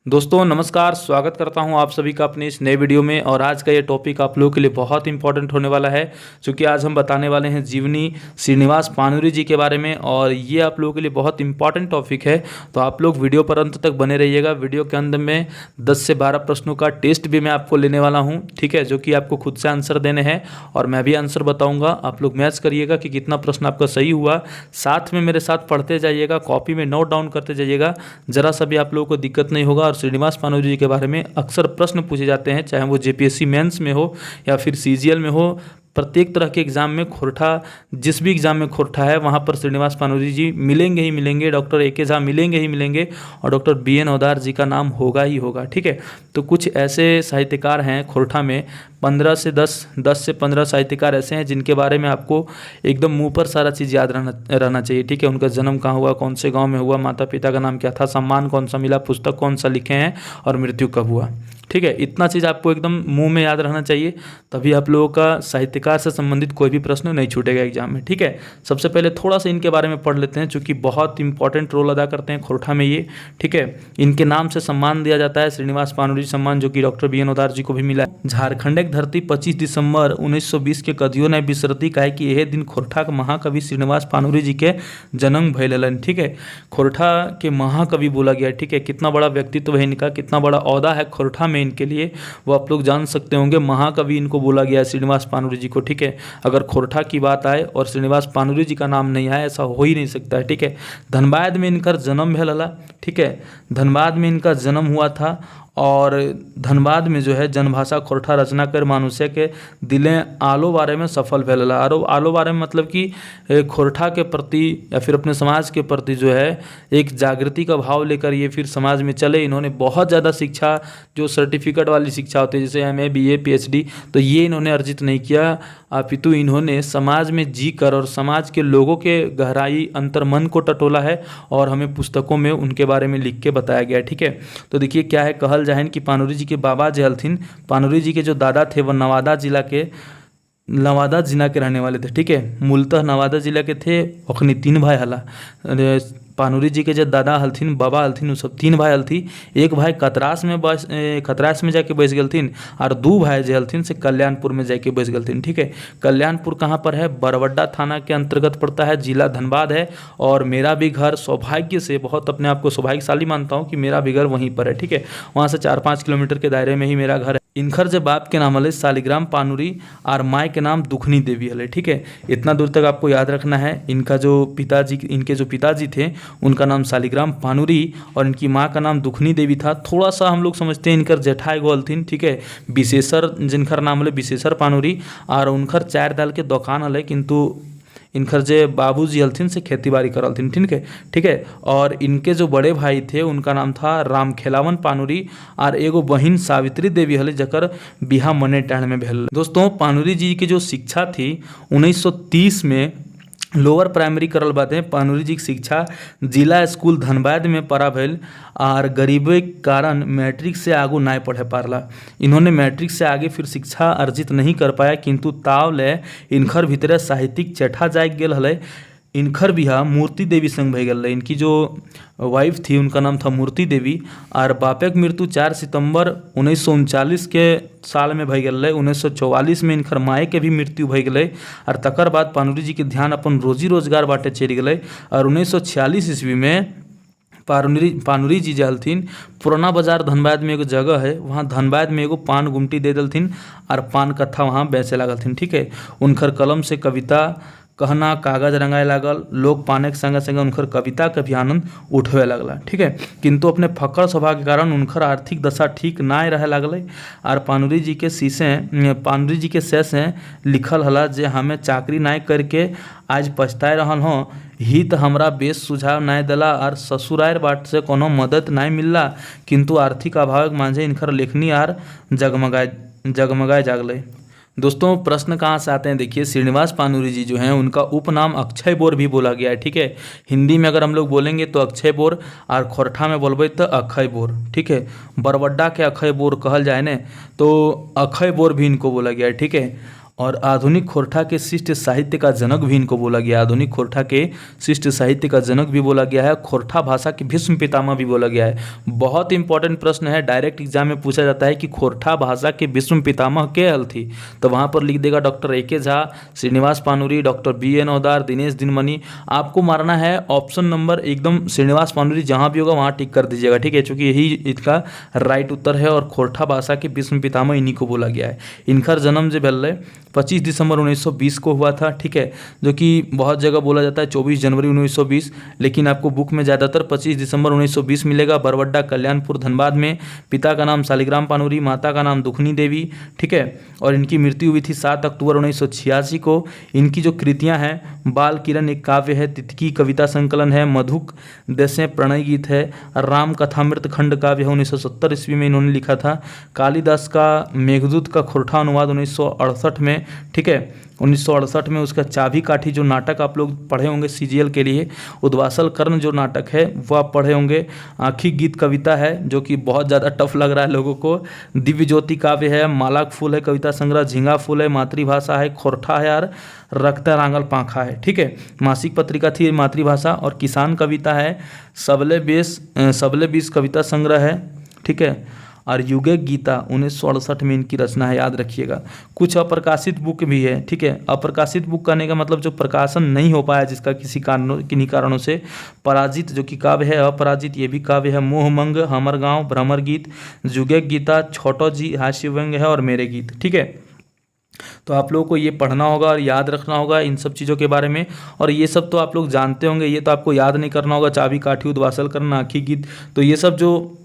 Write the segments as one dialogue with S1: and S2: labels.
S1: दोस्तों नमस्कार, स्वागत करता हूं आप सभी का अपने इस नए वीडियो में। और आज का ये टॉपिक आप लोगों के लिए बहुत इंपॉर्टेंट होने वाला है, क्योंकि आज हम बताने वाले हैं जीवनी श्रीनिवास पानुरी जी के बारे में। और ये आप लोगों के लिए बहुत इंपॉर्टेंट टॉपिक है, तो आप लोग वीडियो पर अंत तक बने रहिएगा। वीडियो के अंत में 10 से 12 प्रश्नों का टेस्ट भी मैं आपको लेने वाला हूँ, ठीक है, जो कि आपको खुद से आंसर देने हैं और मैं भी आंसर बताऊँगा। आप लोग मैच करिएगा कि कितना प्रश्न आपका सही हुआ। साथ में मेरे साथ पढ़ते जाइएगा, कॉपी में नोट डाउन करते जाइएगा, ज़रा सा भी आप लोगों को दिक्कत नहीं होगा। श्रीनिवास पानुरी जी के बारे में अक्सर प्रश्न पूछे जाते हैं, चाहे वो जेपीएससी मेंस में हो या फिर सीजीएल में हो। प्रत्येक तरह के एग्जाम में खोरठा, जिस भी एग्जाम में खोरठा है वहाँ पर श्रीनिवास पानुरी जी मिलेंगे ही मिलेंगे, डॉक्टर ए.के. झा मिलेंगे ही मिलेंगे और डॉक्टर बी.एन. ओदार जी का नाम होगा ही होगा, ठीक है। तो कुछ ऐसे साहित्यकार हैं खोरठा में, 10 से 15 साहित्यकार ऐसे हैं जिनके बारे में आपको एकदम मुंह पर सारा चीज़ याद रहना चाहिए, ठीक है। उनका जन्म कहाँ हुआ, कौन से गांव में हुआ, माता पिता का नाम क्या था, सम्मान कौन सा मिला, पुस्तक कौन सा लिखे हैं और मृत्यु कब हुआ, ठीक है। इतना चीज़ आपको एकदम मुंह में याद रहना चाहिए, तभी आप लोगों का साहित्यकार से संबंधित कोई भी प्रश्न नहीं छूटेगा एग्जाम में, ठीक है। सबसे पहले थोड़ा सा इनके बारे में पढ़ लेते हैं, चूँकि बहुत इंपॉर्टेंट रोल अदा करते हैं खोरठा में ये, ठीक है। इनके नाम से सम्मान दिया जाता है, श्रीनिवास पानुरी सम्मान, जो कि डॉक्टर बी.एन. ओदार जी को भी मिला है। झारखंड एक धरती 25 दिसंबर 1920 के कदियों ने बिसरती काहे कि यह दिन खोरठा के महाकवि श्रीनिवास पानुरी जी के जन्म भइलन, ठीक है। खोरठा के महाकवि बोला गया, ठीक है। कितना बड़ा व्यक्तित्व है इनका, कितना बड़ा ओहदा है खोरठा में इनके लिए, वो आप लोग जान सकते होंगे। महाकवि इनको बोला गया है श्रीनिवास पानुरी जी को, ठीक है। अगर खोरठा की बात आए और श्रीनिवास पानुरी जी का नाम नहीं आए, ऐसा हो ही नहीं सकता है, ठीक है। धनबाद में इनका जन्म भेलला, ठीक है। धनबाद में इनका जन्म हुआ था और धनबाद में जो है जनभाषा खोरठा रचना कर मानुष्य के दिलें आलो बारे में सफल भेलला। आलो बारे में मतलब कि खोरठा के प्रति या फिर अपने समाज के प्रति जो है एक जागृति का भाव लेकर ये फिर समाज में चले। इन्होंने बहुत ज़्यादा शिक्षा, जो सर्टिफिकेट वाली शिक्षा होती है जैसे एमए, बीए, पीएचडी, तो ये इन्होंने अर्जित नहीं किया, अपितु इन्होंने समाज में जी कर और समाज के लोगों के गहराई अंतर्मन को टटोला है और हमें पुस्तकों में उनके बारे में लिख के बताया गया है, ठीक है। तो देखिए क्या है, कहल जाहिन कि पानुरी जी के बाबा जे हलथिन, पानुरी जी के जो दादा थे वह नवादा जिला के रहने वाले थे, ठीक है। मूलतः नवादा जिला के थे। अखनी 3 भाई हला, पानुरी जी के जो दादा हलथिन, बाबा हलथिन, वो सब 3 भाई हलथी। एक भाई खतरास में जाके बस गलथिन और 2 भाई जो हलथिन से कल्याणपुर में जाके बस गलथिन, ठीक है। कल्याणपुर कहाँ पर है, बरवड्डा थाना के अंतर्गत पड़ता है, जिला धनबाद है। और मेरा भी घर सौभाग्य से, बहुत अपने आप को सौभाग्यशाली मानता हूँ कि मेरा भी घर वहीं पर है, ठीक है। वहाँ से 4-5 किलोमीटर के दायरे में ही मेरा घर है। इनखर जो बाप के नाम हले शालिग्राम पानुरी और माँ के नाम दुखनी देवी हले, ठीक है। इतना दूर तक आपको याद रखना है। इनके जो पिताजी थे उनका नाम शालिग्राम पानुरी और इनकी माँ का नाम दुखनी देवी था। थोड़ा सा हम लोग समझते हैं इनकर जेठाई गो हलथिन, ठीक है, विशेषर, जिनकर नाम हले विशेषर पानुरी, और उनकर 4 दाल के दुकान हले, किंतु इनकर जे बाबूजी हलथिन से खेती बाड़ी करलथिन, ठीक है। और इनके जो बड़े भाई थे उनका नाम था रामखेलावन पानुरी और एगो बहिन सावित्री देवी हले, जकर बिहा मने टाण में भेल। दोस्तों पानुरी जी की जो शिक्षा थी 1930 में लोअर प्राइमरी करल बाते। पानुरी जी की शिक्षा जिला स्कूल धनबाद में पढ़ा भैल और गरीबी के कारण मैट्रिक से आगू नहीं पढ़े पारला। इन्होंने मैट्रिक से आगे फिर शिक्षा अर्जित नहीं कर पाया, किंतु ताव ले इनखर भीतर साहित्यिक चेठा जाग गेल हले। इनखर बिहा मूर्ति देवी संग भई गल। इनकी जो वाइफ थी उनका नाम था मूर्ति देवी और बापे की मृत्यु 4 सितंबर 1939 के साल में भई गल। 1944 में इनकर माए के भी मृत्यु भई गई और तकर बाद पानुरी जी के ध्यान अपन रोजी रोजगार बाटे चढ़ गए। और 1946 ईस्वी में पानुरी जी जलथिन पुराना बाजार धनबाद में एगो जगह है, वहाँ धनबाद में एगो पान गुमटी दे दलथिन और पान कत्था वहाँ बेचे लागलथिन, ठीक है। उनकर कलम से कविता कहना कागज रंगाए लागल, लोग पाने के संगे संगे उनकर कविता के भी आनंद उठवे लगला, ठीक है। किंतु अपने फकर स्वभाव के कारण उनकर आर्थिक दशा ठीक ना रहे लगल और पानुरी जी के शेष लिखल हला जे हमें चाकरी नाय करके आज पछताए रहल हों, हित हमरा बेस सुझाव नाय दिला और ससुरायर बाट से कोनो मदद नाय मिलला, किंतु आर्थिक अभाव के मांझे इनकर लेखनी आर जगमगाए जागले। दोस्तों प्रश्न कहाँ से आते हैं, देखिए श्रीनिवास पानुरी जी जो हैं उनका उपनाम अक्षय बोर भी बोला गया है, ठीक है। हिंदी में अगर हम लोग बोलेंगे तो अक्षय बोर और खोरठा में बोलबे तो अक्षय बोर, ठीक है। बरवड्डा के अक्षय बोर कहल जाए ने तो अक्षय बोर भी इनको बोला गया है, ठीक है। और आधुनिक खोरठा के शिष्ट साहित्य का जनक भी इनको बोला गया। आधुनिक खोरठा के शिष्ट साहित्य का जनक भी बोला गया है। खोरठा भाषा के भीष्म पितामह भी बोला गया है। बहुत इंपॉर्टेंट प्रश्न है, डायरेक्ट एग्जाम में पूछा जाता है कि खोरठा भाषा के भीष्म पितामह के हल थी, तो वहाँ पर लिख देगा doctor A K. Jha, Srinivas Panuri, doctor B N. Odar, Dinesh Dinmani. आपको मारना है ऑप्शन नंबर एकदम श्रीनिवास पानुरी, जहाँ भी होगा वहाँ टिक कर दीजिएगा, ठीक है, क्योंकि यही इसका राइट उत्तर है। और खोरठा भाषा के भीष्म पितामह इन्हीं को बोला गया है। इनका जन्म जो भेल 25 दिसंबर 1920 को हुआ था, ठीक है, जो कि बहुत जगह बोला जाता है 24 जनवरी 1920, लेकिन आपको बुक में ज़्यादातर 25 दिसंबर 1920 मिलेगा। बरवड्डा कल्याणपुर धनबाद में। पिता का नाम शालिग्राम पानुरी, माता का नाम दुखनी देवी, ठीक है, और इनकी मृत्यु हुई थी 7 अक्टूबर 1986 को। इनकी जो कृतियाँ हैं, बाल किरण एक काव्य है, तितकी कविता संकलन है, मधुक देशे प्रणय गीत है, राम कथामृत खंड काव्य है 1970 ईस्वी में इन्होंने लिखा था। कालिदास का मेघदूत का खोरठा अनुवाद 1968 में, ठीक है, 1968 में उसका चाबी काठी जो नाटक आप लोग पढ़े होंगे सीजीएल के लिए, उद्वासल कर्ण जो नाटक है वो आप पढ़े होंगे। आँखी गीत कविता है जो कि बहुत ज़्यादा टफ लग रहा है लोगों को। दिव्य ज्योति काव्य है, मालाक फूल है कविता संग्रह, झींगा फूल है, मातृभाषा है, खोरठा है यार, रखता रांगल पाखा है, ठीक है, मासिक पत्रिका थी मातृभाषा। और किसान कविता है, सबले बीस कविता संग्रह है, ठीक है, और युगे गीता 1968 में इनकी रचना है, याद रखिएगा। कुछ अप्रकाशित बुक भी है, ठीक है। अप्रकाशित बुक करने का मतलब जो प्रकाशन नहीं हो पाया जिसका किन्हीं कारणों से। पराजित जो कि काव्य है, अपराजित ये भी काव्य है। मोहमंग, हमर गाँव, भ्रमर गीत, युगे गीता, छोटो जी हास्य व्यंग्य है, और मेरे गीत, ठीक है। तो आप लोगों को ये पढ़ना होगा और याद रखना होगा इन सब चीज़ों के बारे में। और ये सब तो आप लोग जानते होंगे, ये तो आपको याद नहीं करना होगा। चाबी काठी, उद्वासल करना, आँखी गीत, तो ये सब जो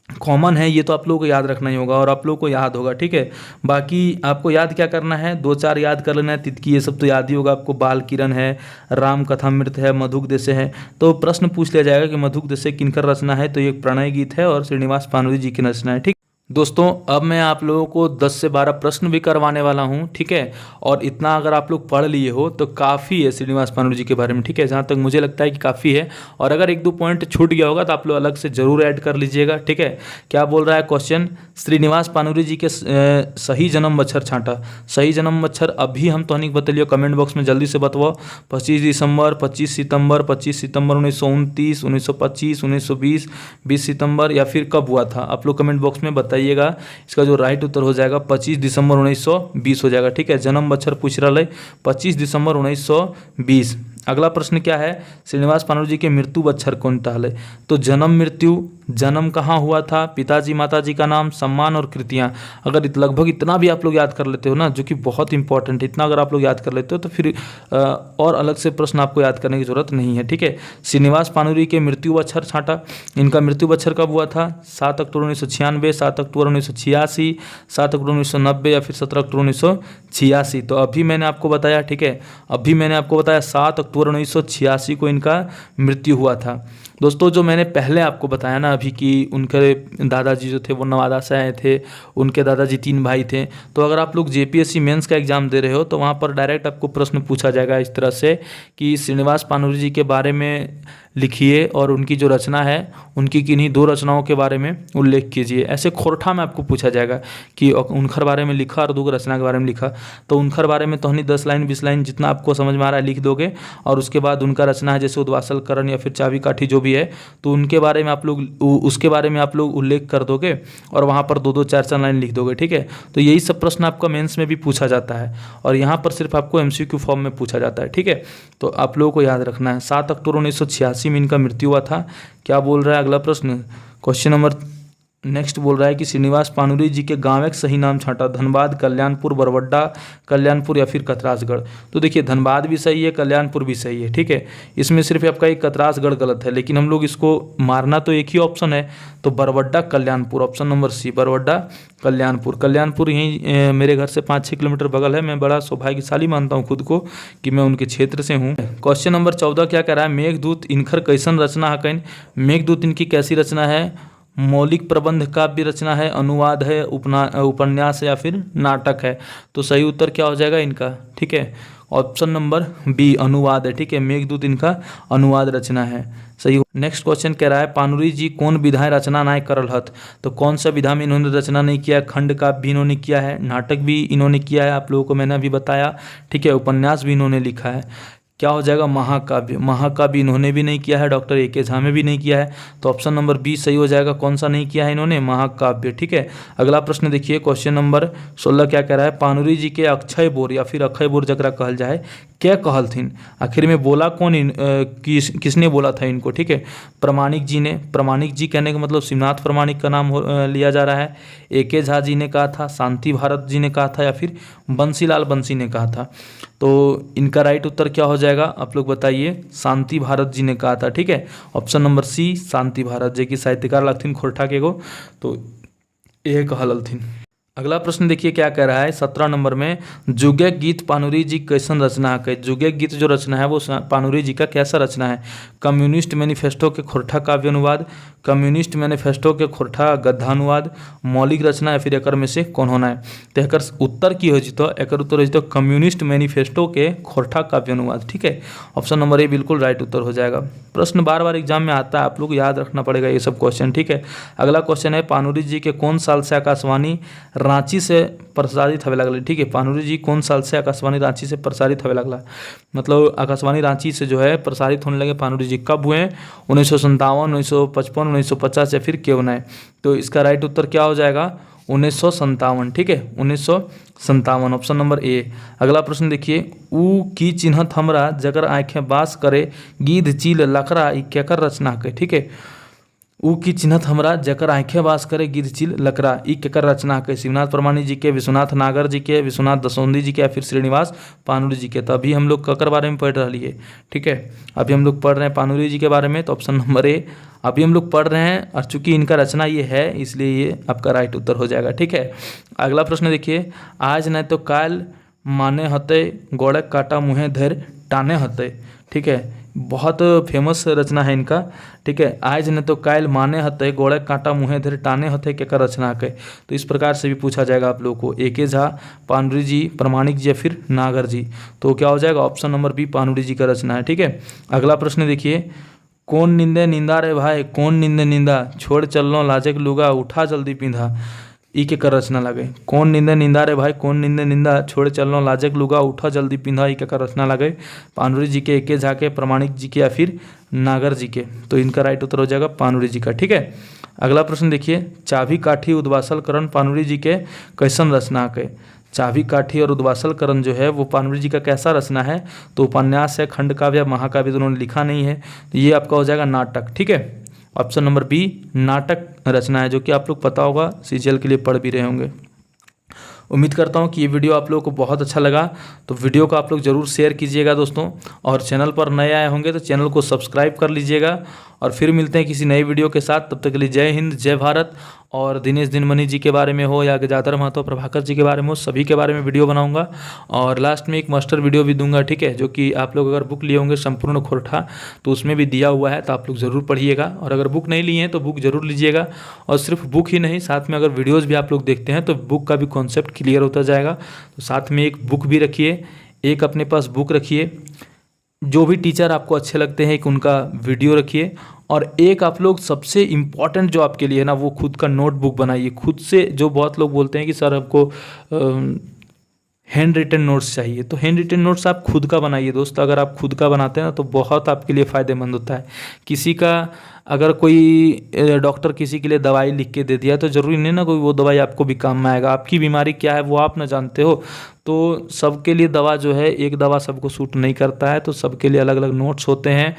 S1: कॉमन है ये तो आप लोगों को याद रखना ही होगा और आप लोगों को याद होगा, ठीक है। बाकी आपको याद क्या करना है, 2-4 याद कर लेना है। तितकी ये सब तो याद ही होगा आपको। बाल किरण है, राम कथामृत है, मधुक देशे है। तो प्रश्न पूछ लिया जाएगा कि मधुक देशे किनकर रचना है, तो ये प्रणय गीत है और श्रीनिवास पानुरी जी की रचना है, ठीक। दोस्तों अब मैं आप लोगों को 10 से 12 प्रश्न भी करवाने वाला हूं, ठीक है। और इतना अगर आप लोग पढ़ लिए हो तो काफ़ी है श्रीनिवास पानुरी जी के बारे में, ठीक है, जहां तक मुझे लगता है कि काफ़ी है। और अगर 1-2 पॉइंट छूट गया होगा तो आप लोग अलग से ज़रूर ऐड कर लीजिएगा, ठीक है। क्या बोल रहा है क्वेश्चन, श्रीनिवास पानुरी जी के सही जन्म बच्छर छाँटा। सही जन्म बच्छर अभी हम तो नहीं बतलियो, कमेंट बॉक्स में जल्दी से बताओ। 25 दिसंबर, 25 सितंबर, 25 सितंबर 1929, 1925, 1920, 20 सितंबर, या फिर कब हुआ था, आप लोग कमेंट बॉक्स में बताइएगा। इसका जो राइट उत्तर हो जाएगा 25 दिसंबर 1920 हो जाएगा, ठीक है। जन्म बच्छर पूछ रहा है 25 दिसंबर 1920। अगला प्रश्न क्या है, श्रीनिवास पानुरी जी के मृत्यु बच्छर कौन टाले। तो जन्म मृत्यु, जन्म कहाँ हुआ था, पिताजी माताजी का नाम, सम्मान और कृतियाँ। अगर लगभग इतना भी आप लोग याद कर लेते हो ना, जो कि बहुत इंपॉर्टेंट है, इतना अगर आप लोग याद कर लेते हो तो फिर और अलग से प्रश्न आपको याद करने की जरूरत नहीं है, ठीक है। श्रीनिवास पानुरी के मृत्यु बच्छर छाँटा। इनका मृत्यु बच्छर कब हुआ था, 7 अक्टूबर 1996, 7 अक्टूबर 1986, 7 अक्टूबर 1990 या फिर 17 अक्टूबर 1986। तो अभी मैंने आपको बताया, ठीक है, अभी मैंने आपको बताया 7 अक्टूबर 1986 को इनका मृत्यु हुआ था। दोस्तों जो मैंने पहले आपको बताया ना अभी कि उनके दादाजी जो थे वो नवादा से आए थे, उनके दादाजी 3 भाई थे। तो अगर आप लोग जेपीएससी मेंस का एग्जाम दे रहे हो तो वहाँ पर डायरेक्ट आपको प्रश्न पूछा जाएगा इस तरह से कि श्रीनिवास पानुरी जी के बारे में लिखिए और उनकी जो रचना है उनकी किन्हीं 2 रचनाओं के बारे में उल्लेख कीजिए। ऐसे खोरठा में आपको पूछा जाएगा कि उनखर बारे में लिखा और 2 रचना के बारे में लिखा। तो उनखर बारे में तो नहीं 10 लाइन 20 लाइन जितना आपको समझ में आ रहा है लिख दोगे, और उसके बाद उनका रचना है जैसे उद्वासल करण या फिर चाबी काठी जो भी है, तो उनके बारे में आप लोग उसके बारे में आप लोग उल्लेख कर दोगे और वहाँ पर 2-2 4-4 लाइन लिख दोगे, ठीक है। तो यही सब प्रश्न आपका मेंस में भी पूछा जाता है और यहाँ पर सिर्फ आपको एमसीक्यू फॉर्म में पूछा जाता है, ठीक है। तो आप लोगों को याद रखना है 7 अक्टूबर 1986 में इनका मृत्यु हुआ था। क्या बोल रहा है अगला प्रश्न, क्वेश्चन नंबर नेक्स्ट बोल रहा है कि श्रीनिवास पानुरी जी के गाँव एक सही नाम छाँटा। धनबाद, कल्याणपुर, बरवड्डा, कल्याणपुर या फिर कतरासगढ़। तो देखिए धनबाद भी सही है, कल्याणपुर भी सही है, ठीक है। इसमें सिर्फ आपका एक कतरासगढ़ गलत है, लेकिन हम लोग इसको मारना तो एक ही ऑप्शन है, तो Barwadda Kalyanpur, option number C Barwadda Kalyanpur. Kalyanpur यहीं मेरे घर से 5-6 किलोमीटर बगल है। मैं बड़ा सौभाग्यशाली मानता हूँ खुद को कि मैं उनके क्षेत्र से हूँ। क्वेश्चन नंबर 14 क्या कह रहा है, मेघदूत इनखर कैसन रचना हकैन। मेघदूत इनकी कैसी रचना है, मौलिक प्रबंध काव्य रचना है, अनुवाद है, उपन्यास है या फिर नाटक है। तो सही उत्तर क्या हो जाएगा इनका, ठीक है। ऑप्शन नंबर बी अनुवाद है, ठीक है। मेघदूत इनका अनुवाद रचना है, सही। नेक्स्ट क्वेश्चन कह रहा है पानुरी जी कौन विधाएं रचना नाय करल हत, तो कौन सा विधा में इन्होंने रचना नहीं किया है? खंड काव्य भी इन्होंने किया है, नाटक भी इन्होंने किया है, आप लोगों को मैंने अभी बताया, ठीक है। उपन्यास भी इन्होंने लिखा है। क्या हो जाएगा? महाकाव्य। महाकाव्य इन्होंने भी नहीं किया है, डॉक्टर ए.के. झा में भी नहीं किया है, तो ऑप्शन नंबर बी सही हो जाएगा। कौन सा नहीं किया है इन्होंने? महाकाव्य, ठीक है। अगला प्रश्न देखिए, क्वेश्चन नंबर 16 क्या कह रहा है? पानुरी जी के अक्षय बोर या फिर अक्षय बोर जकरा कहल जाए क्या कहलथिन, आखिर में बोला कौन किसने बोला था इनको, ठीक है। प्रमाणिक जी ने। प्रमाणिक जी कहने का मतलब शिवनाथ प्रमाणिक का नाम लिया जा रहा है। ए.के. झा जी ने कहा था, शांति भारत जी ने कहा था, या फिर बंसीलाल बंसी ने कहा था। तो इनका राइट उत्तर क्या हो जाएगा आप लोग बताइए? शांति भारत जी ने कहा था, ठीक है। ऑप्शन नंबर सी शांति भारत जी की साहित्यकार लगथिन खोरठा के एगो, तो ये कहलथिन। अगला प्रश्न देखिए क्या कह रहा है 17 नंबर में, जुगे गीत पानुरी जी कैसन रचना है? जुगे गीत जो रचना है वो पानुरी जी का कैसा रचना है? कम्युनिस्ट मैनिफेस्टो के खोरठा काव्य अनुवाद, कम्युनिस्ट मैनिफेस्टो के खोरठा गद्य अनुवाद, मौलिक रचना, या फिर एकर में से कौन होना है? तो एकर उत्तर की हो जितो, एकर उत्तर हो जितो कम्युनिस्ट मैनिफेस्टो के खोरठा काव्य अनुवाद, ठीक है। ऑप्शन नंबर ए बिल्कुल राइट उत्तर हो जाएगा। प्रश्न बार बार एग्जाम में आता है, आप लोग याद रखना पड़ेगा ये सब क्वेश्चन, ठीक है। अगला क्वेश्चन है पानुरी जी के कौन साल से आकाशवाणी रांची से प्रसारित हवे लगल, ठीक है। पानुरी जी कौन साल से आकाशवाणी रांची से प्रसारित हवे लगला, मतलब आकाशवाणी रांची से जो है प्रसारित होने लगे पानुरी जी कब हुए? 1957, 1955, 1950 या फिर क्यों नहीं? तो इसका राइट उत्तर क्या हो जाएगा? 1957, ठीक है। 1957 ऑप्शन नंबर ए। अगला प्रश्न देखिए, ऊ की चिन्हत हमरा जगर आँखें बास करे गिद्ध चील लकड़ा ई केकर रचना के, ठीक है। ऊ की चिन्हत हमरा जकर आँखें वास करे गिद्ध चील लकड़ा ई केकर रचना के? शिवनाथ प्रमाणिक जी के, विश्वनाथ नागर जी के, विश्वनाथ दसौंधी जी के, या फिर श्रीनिवास पानुरी जी के। तो अभी हम लोग ककर बारे में पढ़ रही है, ठीक है। अभी हम लोग पढ़ रहे हैं पानुरी जी के बारे में, तो ऑप्शन नंबर ए अभी हम लोग पढ़ रहे हैं, और चूंकि इनका रचना ये है इसलिए ये आपका राइट उत्तर हो जाएगा, ठीक है। अगला प्रश्न देखिए, आज नहीं तो काल माने हते गोड़े काटा मुँहे धर टाने हते, ठीक है। बहुत फेमस रचना है इनका, ठीक है। आज न तो कायल माने हते गोड़े कांटा मुँहे धर टाने हते केकर रचना के? तो इस प्रकार से भी पूछा जाएगा आप लोगों को। ए.के. झा, पानुरी जी, प्रमाणिक जी, या फिर नागर जी। तो क्या हो जाएगा? ऑप्शन नंबर बी पानुरी जी का रचना है, ठीक है। अगला प्रश्न देखिए, कौन निंदे निंदा रे भाई कौन निंदे निंदा छोड़ चलनो लाजक लुगा उठा जल्दी पिंधा ई के कर रचना लगे? कौन निंदे निंदा रे भाई कौन निंदे निंदा छोड़ चलनो लाजक लुगा उठा जल्दी पिंधा ई के कर रचना लगे? पानुरी जी के, ए.के. झा के, प्रमाणिक जी के, या फिर नागर जी के। तो इनका राइट उत्तर हो जाएगा पानुरी जी का, ठीक है। अगला प्रश्न देखिए, चाभी काठी उद्वासल करण पानुरी जी के कैसन रचना के? चाभी काठी और उद्वासल करण जो है वो पानुरी जी का कैसा रचना है? तो उपन्यास है, खंड काव्य या महाकाव्य, तो उन्होंने लिखा नहीं है, तो ये आपका हो जाएगा नाटक, ठीक है। ऑप्शन नंबर बी नाटक रचना है, जो कि आप लोग पता होगा, सीजीएल के लिए पढ़ भी रहे होंगे। उम्मीद करता हूँ कि ये वीडियो आप लोगों को बहुत अच्छा लगा, तो वीडियो को आप लोग ज़रूर शेयर कीजिएगा दोस्तों, और चैनल पर नए आए होंगे तो चैनल को सब्सक्राइब कर लीजिएगा। और फिर मिलते हैं किसी नई वीडियो के साथ, तब तक के लिए जय हिंद, जय भारत। और दिनेश दिनमणि जी के बारे में हो या गजाधर महतो, प्रभाकर जी के बारे में हो, सभी के बारे में वीडियो बनाऊंगा। और लास्ट में एक मास्टर वीडियो भी दूंगा, ठीक है, जो कि आप लोग अगर बुक लिए होंगे संपूर्ण खोरठा तो उसमें भी दिया हुआ है, तो आप लोग ज़रूर पढ़िएगा। और अगर बुक नहीं लिए हैं तो बुक ज़रूर लीजिएगा। और सिर्फ बुक ही नहीं, साथ में अगर वीडियोज़ भी आप लोग देखते हैं तो बुक का भी कॉन्सेप्ट क्लियर होता जाएगा। तो साथ में एक बुक भी रखिए, एक अपने पास बुक रखिए, जो भी टीचर आपको अच्छे लगते हैं एक उनका वीडियो रखिए, और एक आप लोग सबसे इम्पॉर्टेंट जो आपके लिए है ना, वो खुद का नोटबुक बनाइए खुद से। जो बहुत लोग बोलते हैं कि सर हमको हैंड रिटन नोट्स चाहिए, तो हैंड रिटन नोट्स आप खुद का बनाइए दोस्त। अगर आप खुद का बनाते हैं ना तो बहुत आपके लिए फ़ायदेमंद होता है। किसी का अगर कोई डॉक्टर किसी के लिए दवाई लिख के दे दिया तो ज़रूरी नहीं ना कोई वो दवाई आपको भी काम में आएगा। आपकी बीमारी क्या है वो आप ना जानते हो, तो सबके लिए दवा जो है, एक दवा सबको सूट नहीं करता है, तो सबके लिए अलग अलग नोट्स होते हैं।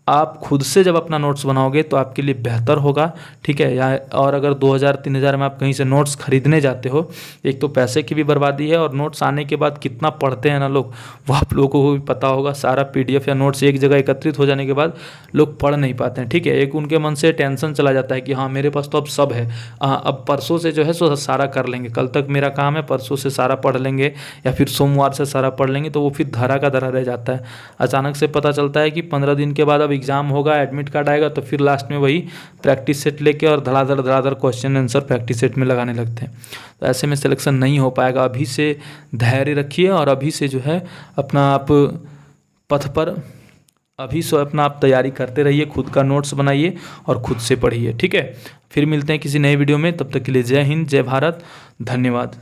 S1: आप खुद से जब अपना नोट्स बनाओगे तो आपके लिए बेहतर होगा, ठीक है। या और अगर 2000-3000 में आप कहीं से नोट्स खरीदने जाते हो, एक तो पैसे की भी बर्बादी है, और नोट्स आने के बाद कितना पढ़ते हैं ना लोग, वो आप लोगों को भी पता होगा। सारा पीडीएफ या नोट्स एक जगह एकत्रित हो जाने के बाद लोग पढ़ नहीं पाते हैं, ठीक है। एक उनके मन से टेंशन चला जाता है कि हाँ मेरे पास तो अब सब है, अब परसों से जो है सो सारा कर लेंगे, कल तक मेरा काम है, परसों से सारा पढ़ लेंगे, या फिर सोमवार से सारा पढ़ लेंगे, तो वो फिर धरा का धरा रह जाता है। अचानक से पता चलता है कि 15 दिन के बाद अब एग्ज़ाम होगा, एडमिट कार्ड आएगा, तो फिर लास्ट में वही प्रैक्टिस सेट लेके और धड़ाधड़ क्वेश्चन आंसर प्रैक्टिस सेट में लगाने लगते हैं। तो ऐसे में सिलेक्शन नहीं हो पाएगा। अभी से धैर्य रखिए और अभी से जो है अपना आप पथ पर अभी से अपना आप तैयारी करते रहिए, खुद का नोट्स बनाइए और खुद से पढ़िए। ठीक है, फिर मिलते हैं किसी नए वीडियो में। तब तक के लिए जय हिंद, जय भारत, धन्यवाद।